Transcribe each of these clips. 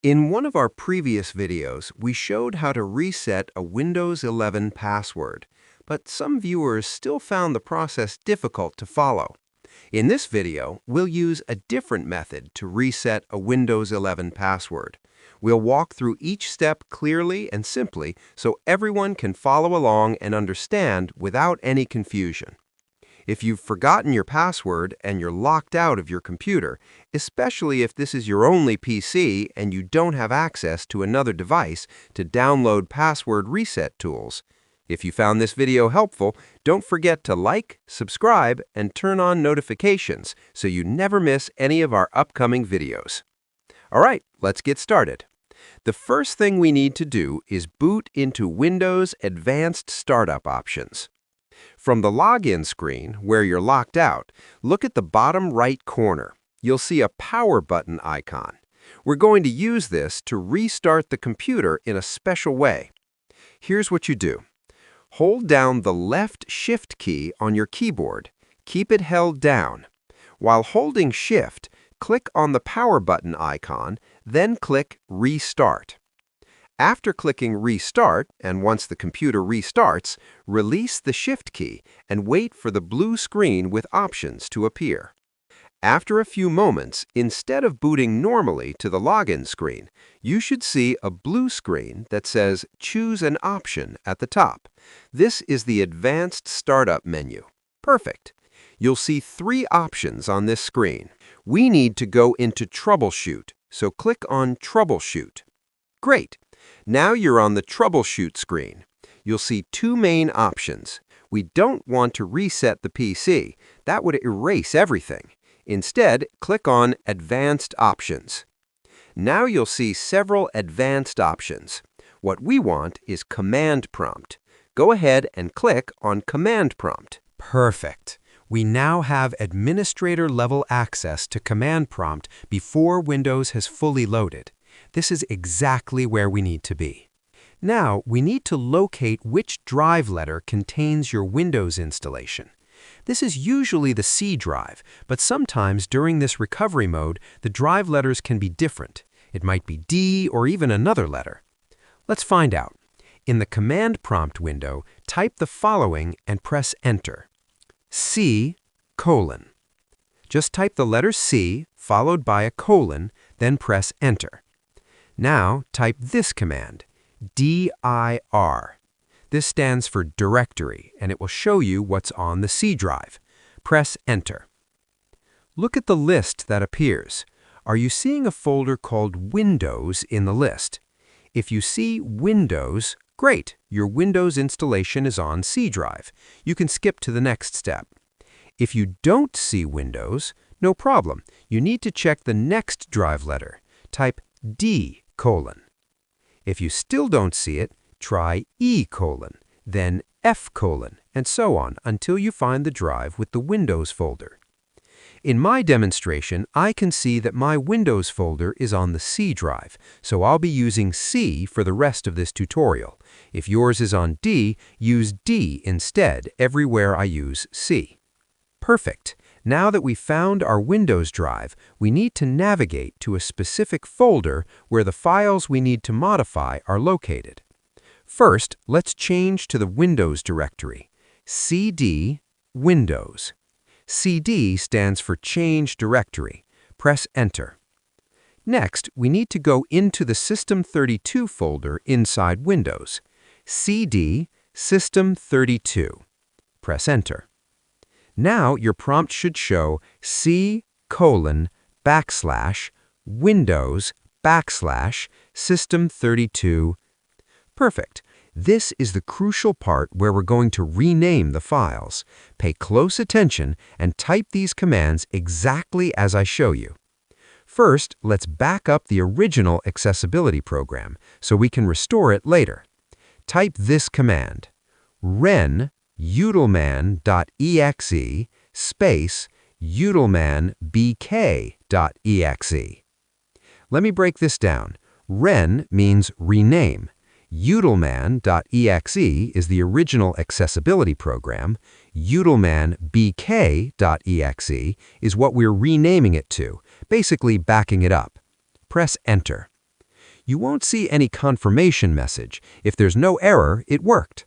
In one of our previous videos, we showed how to reset a Windows 11 password, but some viewers still found the process difficult to follow. In this video, we'll use a different method to reset a Windows 11 password. We'll walk through each step clearly and simply so everyone can follow along and understand without any confusion. If you've forgotten your password and you're locked out of your computer, especially if this is your only PC and you don't have access to another device to download password reset tools. If you found this video helpful, don't forget to like, subscribe, and turn on notifications so you never miss any of our upcoming videos. All right, let's get started. The first thing we need to do is boot into Windows Advanced Startup Options. From the login screen, where you're locked out, look at the bottom right corner. You'll see a power button icon. We're going to use this to restart the computer in a special way. Here's what you do. Hold down the left Shift key on your keyboard. Keep it held down. While holding Shift, click on the power button icon, then click Restart. After clicking Restart, and once the computer restarts, release the Shift key and wait for the blue screen with options to appear. After a few moments, instead of booting normally to the login screen, you should see a blue screen that says Choose an Option at the top. This is the Advanced Startup menu. Perfect. You'll see three options on this screen. We need to go into Troubleshoot, so click on Troubleshoot. Great. Now you're on the Troubleshoot screen. You'll see two main options. We don't want to reset the PC. That would erase everything. Instead, click on Advanced Options. Now you'll see several advanced options. What we want is Command Prompt. Go ahead and click on Command Prompt. Perfect. We now have administrator-level access to Command Prompt before Windows has fully loaded. This is exactly where we need to be. Now, we need to locate which drive letter contains your Windows installation. This is usually the C drive, but sometimes during this recovery mode, the drive letters can be different. It might be D or even another letter. Let's find out. In the Command Prompt window, type the following and press Enter. C:. Just type the letter C followed by a colon, then press Enter. Now type this command, dir. This stands for directory, and it will show you what's on the C drive. Press Enter. Look at the list that appears. Are you seeing a folder called Windows in the list? If you see Windows, great, your Windows installation is on C drive. You can skip to the next step. If you don't see Windows, no problem. You need to check the next drive letter. Type D:. If you still don't see it, try E:, then F:, and so on until you find the drive with the Windows folder. In my demonstration, I can see that my Windows folder is on the C drive, so I'll be using C for the rest of this tutorial. If yours is on D, use D instead everywhere I use C. Perfect. Now that we've found our Windows drive, we need to navigate to a specific folder where the files we need to modify are located. First, let's change to the Windows directory. CD Windows. CD stands for Change Directory. Press Enter. Next, we need to go into the System32 folder inside Windows. CD System32. Press Enter. Now your prompt should show C:/Windows/System32. Perfect. This is the crucial part where we're going to rename the files. Pay close attention and type these commands exactly as I show you. First, let's back up the original accessibility program so we can restore it later. Type this command, ren utilman.exe space utilmanbk.exe. Let me break this down. Ren means rename. utilman.exe is the original accessibility program. utilmanbk.exe is what we're renaming it to, basically backing it up. Press Enter. You won't see any confirmation message. If there's no error, it worked.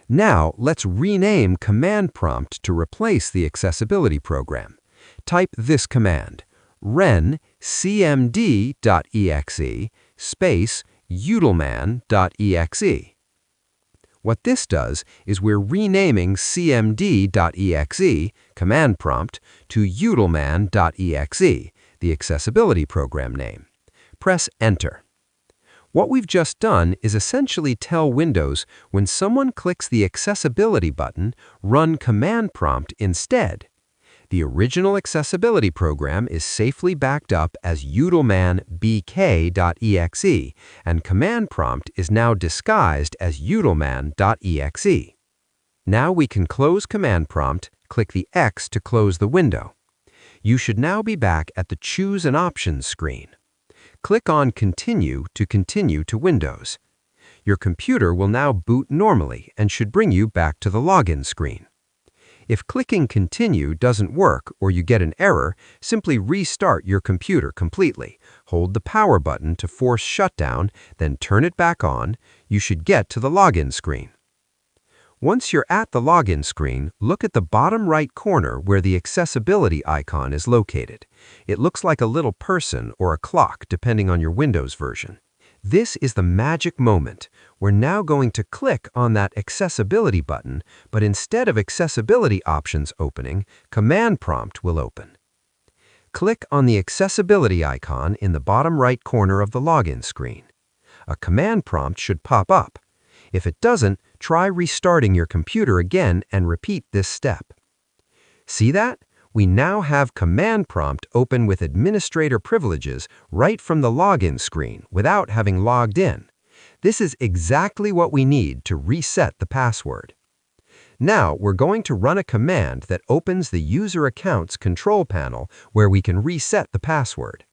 Now, let's rename command prompt to replace the accessibility program. Type this command, ren cmd.exe space utilman.exe. What this does is we're renaming cmd.exe, command prompt, to utilman.exe, the accessibility program name. Press Enter. What we've just done is essentially tell Windows when someone clicks the accessibility button, run command prompt instead. The original accessibility program is safely backed up as utilmanbk.exe, and command prompt is now disguised as utilman.exe. Now we can close command prompt, click the X to close the window. You should now be back at the Choose an Options screen. Click on Continue to Windows. Your computer will now boot normally and should bring you back to the login screen. If clicking Continue doesn't work or you get an error, simply restart your computer completely. Hold the power button to force shutdown, then turn it back on. You should get to the login screen. Once you're at the login screen, look at the bottom right corner where the accessibility icon is located. It looks like a little person or a clock depending on your Windows version. This is the magic moment. We're now going to click on that accessibility button, but instead of accessibility options opening, command prompt will open. Click on the accessibility icon in the bottom right corner of the login screen. A command prompt should pop up. If it doesn't, try restarting your computer again and repeat this step. See that? We now have command prompt open with administrator privileges right from the login screen without having logged in. This is exactly what we need to reset the password. Now we're going to run a command that opens the user account's control panel where we can reset the password.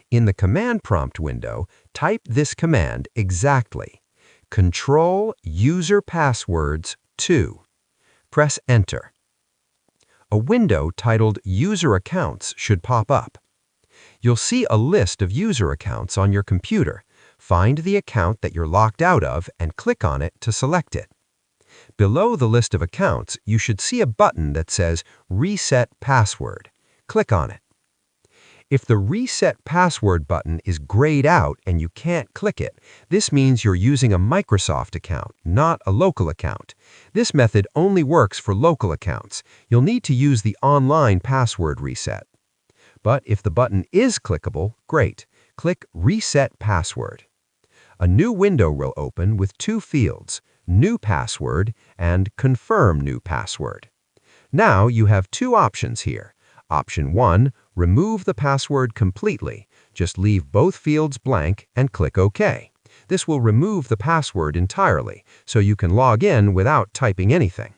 In the command prompt window, type this command exactly. Control user passwords 2. Press Enter. A window titled User Accounts should pop up. You'll see a list of user accounts on your computer. Find the account that you're locked out of and click on it to select it. Below the list of accounts, you should see a button that says Reset Password. Click on it. If the Reset Password button is grayed out and you can't click it, this means you're using a Microsoft account, not a local account. This method only works for local accounts. You'll need to use the online password reset. But if the button is clickable, great. Click Reset Password. A new window will open with two fields, New Password and Confirm New Password. Now you have two options here. Option 1, remove the password completely. Just leave both fields blank and click OK. This will remove the password entirely, so you can log in without typing anything.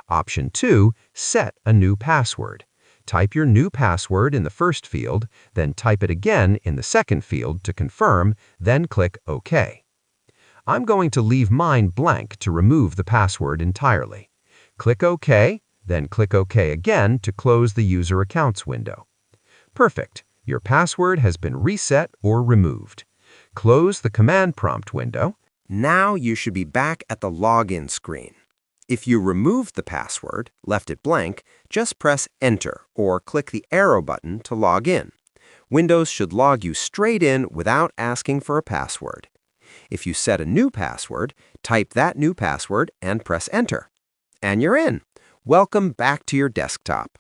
Option 2, set a new password. Type your new password in the first field, then type it again in the second field to confirm, then click OK. I'm going to leave mine blank to remove the password entirely. Click OK. Then click OK again to close the User Accounts window. Perfect. Your password has been reset or removed. Close the command prompt window. Now you should be back at the login screen. If you removed the password, left it blank, just press Enter or click the arrow button to log in. Windows should log you straight in without asking for a password. If you set a new password, type that new password and press Enter. And you're in. Welcome back to your desktop.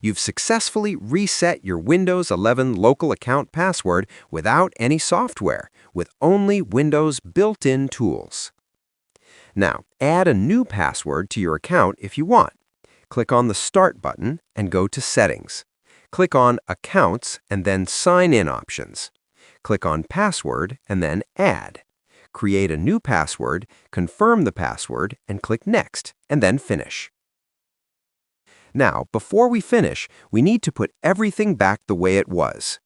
You've successfully reset your Windows 11 local account password without any software, with only Windows built-in tools. Now, add a new password to your account if you want. Click on the Start button and go to Settings. Click on Accounts and then Sign In options. Click on Password and then Add. Create a new password, confirm the password, and click Next, and then Finish. Now, before we finish, we need to put everything back the way it was.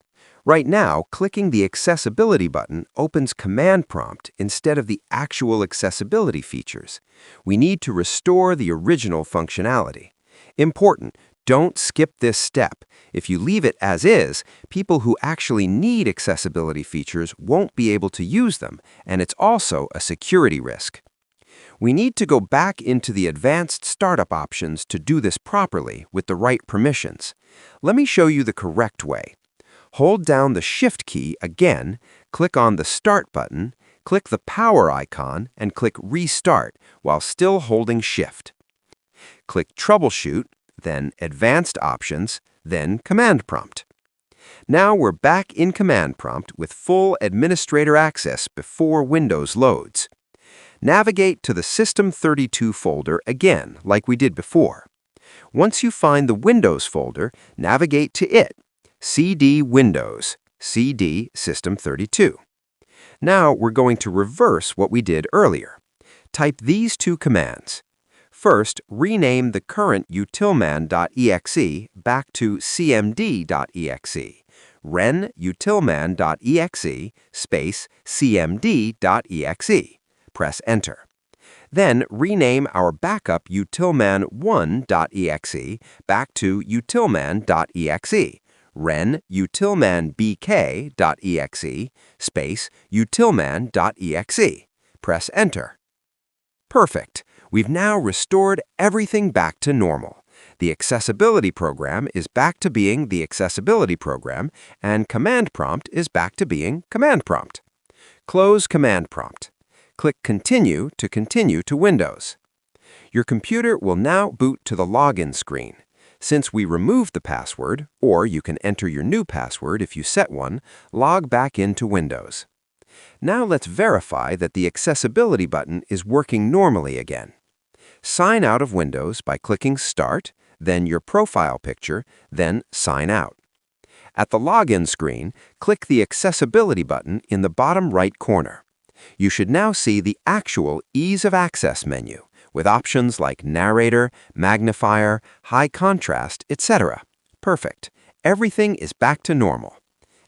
Right now, clicking the Accessibility button opens Command Prompt instead of the actual accessibility features. We need to restore the original functionality. Important, Don't skip this step. If you leave it as is, people who actually need accessibility features won't be able to use them, and it's also a security risk. We need to go back into the advanced startup options to do this properly with the right permissions. Let me show you the correct way. Hold down the Shift key again, click on the Start button, click the power icon, and click Restart while still holding Shift. Click Troubleshoot, then Advanced Options, then Command Prompt. Now we're back in Command Prompt with full administrator access before Windows loads. Navigate to the System32 folder again, like we did before. Once you find the Windows folder, navigate to it, CD Windows, CD System32. Now we're going to reverse what we did earlier. Type these two commands. First, rename the current utilman.exe back to cmd.exe. Ren utilman.exe space cmd.exe. Press Enter. Then rename our backup utilman1.exe back to utilman.exe. Ren utilmanbk.exe space utilman.exe. Press Enter. Perfect. We've now restored everything back to normal. The accessibility program is back to being the accessibility program, and command prompt is back to being command prompt. Close command prompt. Click Continue to Windows. Your computer will now boot to the login screen. Since we removed the password, or you can enter your new password if you set one, log back into Windows. Now let's verify that the accessibility button is working normally again. Sign out of Windows by clicking Start, then your profile picture, then Sign Out. At the login screen, click the Accessibility button in the bottom right corner. You should now see the actual Ease of Access menu, with options like Narrator, Magnifier, High Contrast, etc. Perfect. Everything is back to normal.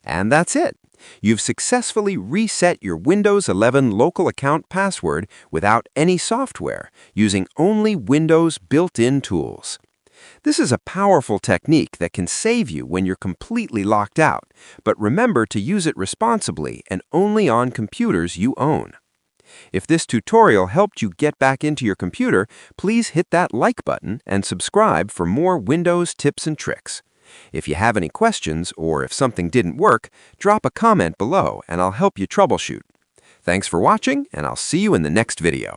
And that's it. You've successfully reset your Windows 11 local account password without any software, using only Windows built-in tools. This is a powerful technique that can save you when you're completely locked out, but remember to use it responsibly and only on computers you own. If this tutorial helped you get back into your computer, please hit that like button and subscribe for more Windows tips and tricks. If you have any questions or if something didn't work, drop a comment below and I'll help you troubleshoot. Thanks for watching, and I'll see you in the next video.